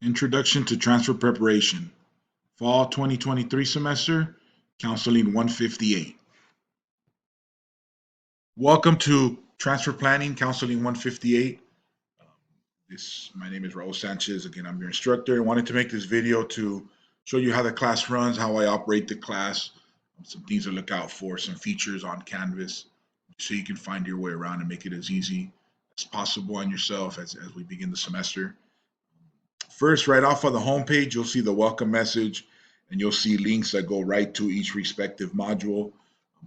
Introduction to Transfer Preparation, Fall 2023 semester, Counseling 158. Welcome to Transfer Planning, Counseling 158. My name is Raul Sanchez. Again, I'm your instructor. I wanted to make this video to show you how the class runs, how I operate the class, some things to look out for, some features on Canvas, so you can find your way around and make it as easy as possible on yourself as we begin the semester. First, right off of the homepage, you'll see the welcome message and you'll see links that go right to each respective module.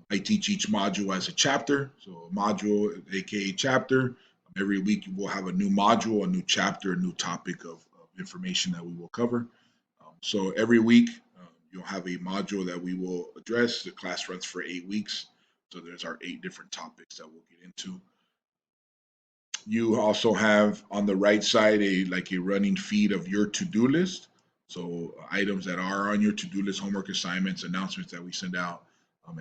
I teach each module as a chapter. So, a module, aka chapter. Every week, we'll have a new module, a new chapter, a new topic of information that we will cover. So, every week, you'll have a module that we will address. The class runs for 8 weeks. So, there's our 8 different topics that we'll get into. You also have on the right side a running feed of your to-do list. So items that are on your to-do list, homework assignments, announcements that we send out,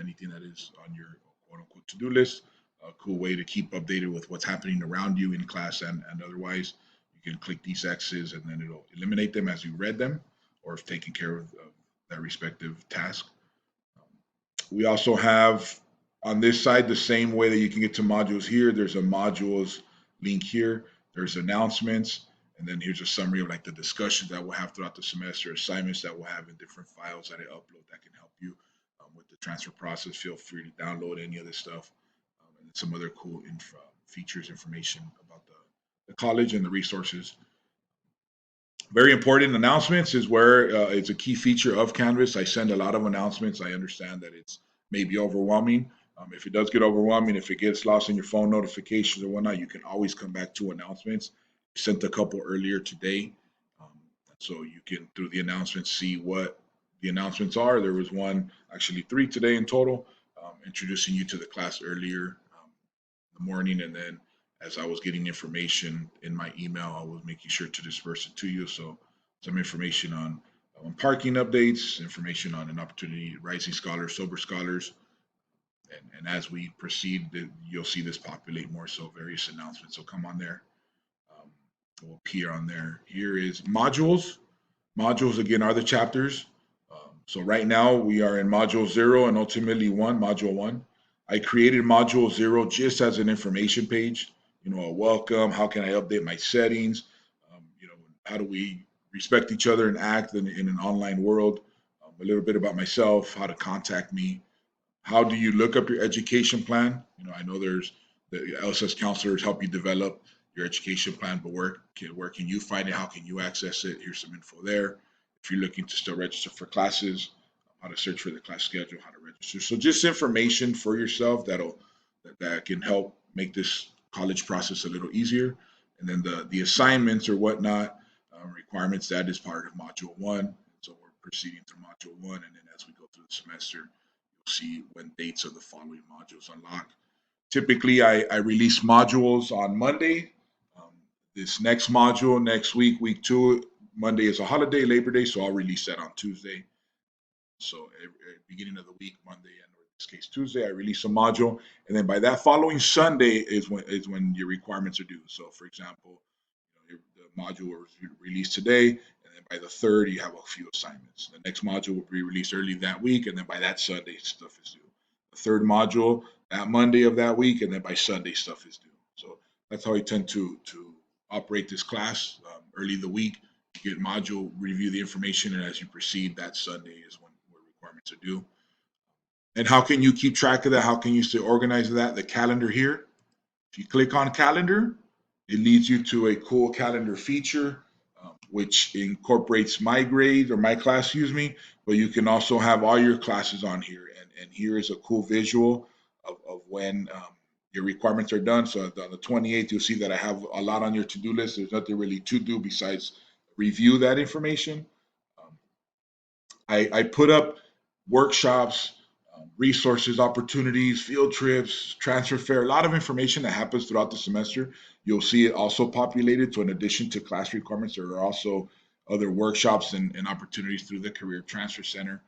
anything that is on your quote unquote to-do list. A cool way to keep updated with what's happening around you in class and otherwise. You can click these X's and then it'll eliminate them as you read them or if taking care of that respective task. We also have on this side the same way that you can get to modules here. There's a modules link here. There's announcements, and then here's a summary of the discussions that we'll have throughout the semester, assignments that we'll have in different files that I upload that can help you with the transfer process. Feel free to download any of this stuff and some other cool features, information about the college and the resources. Very important announcements is where it's a key feature of Canvas. I send a lot of announcements. I understand that it's maybe overwhelming. If it does get overwhelming, if it gets lost in your phone notifications or whatnot, you can always come back to announcements. I sent a couple earlier today. So you can, through the announcements, see what the announcements are. There was one, actually 3 today in total, introducing you to the class earlier in the morning. And then as I was getting information in my email, I was making sure to disperse it to you. So some information on parking updates, information on an opportunity, rising scholars, sober scholars. And as we proceed, you'll see this populate more. So various announcements. So come on there. Will appear on there. Here is modules. Modules again are the chapters. So right now we are in module 0 and ultimately module 1. I created module 0 just as an information page. A welcome. How can I update my settings? How do we respect each other and act in an online world? A little bit about myself, how to contact me. How do you look up your education plan? I know there's the LSS counselors help you develop your education plan, but where can you find it? How can you access it? Here's some info there. If you're looking to still register for classes, how to search for the class schedule, how to register. So just information for yourself that can help make this college process a little easier. And then the assignments or whatnot, requirements, that is part of module 1. So we're proceeding through module 1, and then as we go through the semester, you'll see when dates of the following modules unlock. Typically, I release modules on Monday. This next module, next week, week 2, Monday is a holiday, Labor Day, so I'll release that on Tuesday. So at beginning of the week, Monday, and in this case Tuesday, I release a module, and then by that following Sunday is when your requirements are due. So, for example, the module was released today, and then by the 3rd, you have a few assignments. The next module will be released early that week, and then by that Sunday, stuff is due. The 3rd module that Monday of that week, and then by Sunday, stuff is due. So that's how I tend to operate this class. Early in the week, you get module, review the information, and as you proceed, that Sunday is when requirements are due. And how can you keep track of that? How can you stay organized with that? The calendar here. If you click on calendar, it leads you to a cool calendar feature, which incorporates my grade or my class, but you can also have all your classes on here. And here is a cool visual of when your requirements are done. So on the 28th, you'll see that I have a lot on your to-do list. There's nothing really to do besides review that information. I put up workshops, resources, opportunities, field trips, transfer fair, a lot of information that happens throughout the semester. You'll see it also populated. So in addition to class requirements, there are also other workshops and opportunities through the Career Transfer Center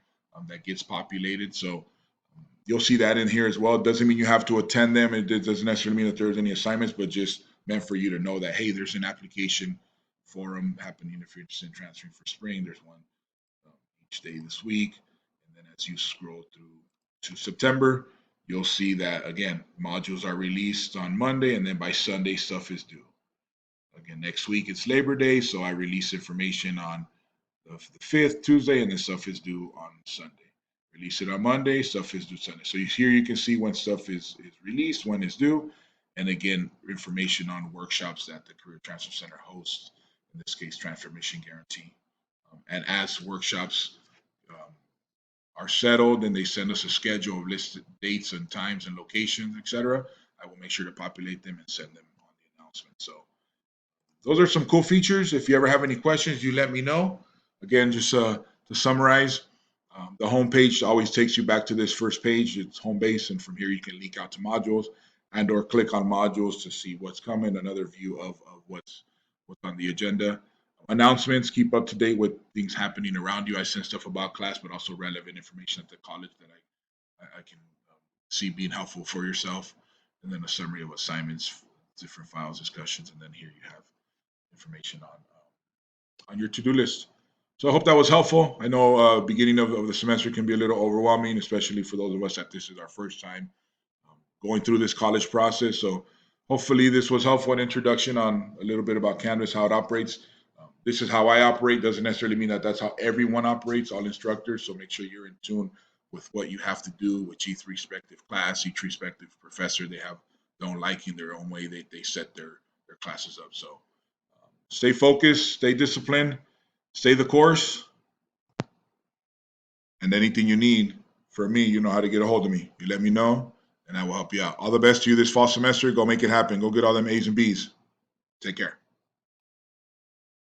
that gets populated. So you'll see that in here as well. It doesn't mean you have to attend them. It doesn't necessarily mean that there's any assignments, but just meant for you to know that, hey, there's an application forum happening if you're interested in transferring for spring. There's one each day this week. And then as you scroll through to September, you'll see that again, modules are released on Monday, and then by Sunday, stuff is due. Again, next week it's Labor Day, so I release information on the 5th, Tuesday, and then stuff is due on Sunday. Release it on Monday, stuff is due Sunday. So here you can see when stuff is released, when it's due, and again, information on workshops that the Career Transfer Center hosts, in this case, Transformation Guarantee. And as workshops are settled and they send us a schedule of listed dates and times and locations, etc., I will make sure to populate them and send them on the announcement. So those are some cool features. If you ever have any questions, you let me know. Again, just to summarize, the home page always takes you back to this first page. It's home base, and from here you can link out to modules and or click on modules to see what's coming, another view of what's on the agenda. Announcements, keep up to date with things happening around you. I send stuff about class, but also relevant information at the college that I can see being helpful for yourself. And then a summary of assignments, different files, discussions, and then here you have information on your to-do list. So I hope that was helpful. I know beginning of the semester can be a little overwhelming, especially for those of us that this is our first time going through this college process. So hopefully this was helpful, an introduction on a little bit about Canvas, how it operates. This is how I operate. Doesn't necessarily mean that that's how everyone operates, all instructors. So make sure you're in tune with what you have to do with each respective class, each respective professor. They have their own liking, their own way they set their classes up. So stay focused, stay disciplined, stay the course, and anything you need from me, you know how to get a hold of me. You let me know, and I will help you out. All the best to you this fall semester. Go make it happen. Go get all them A's and B's. Take care.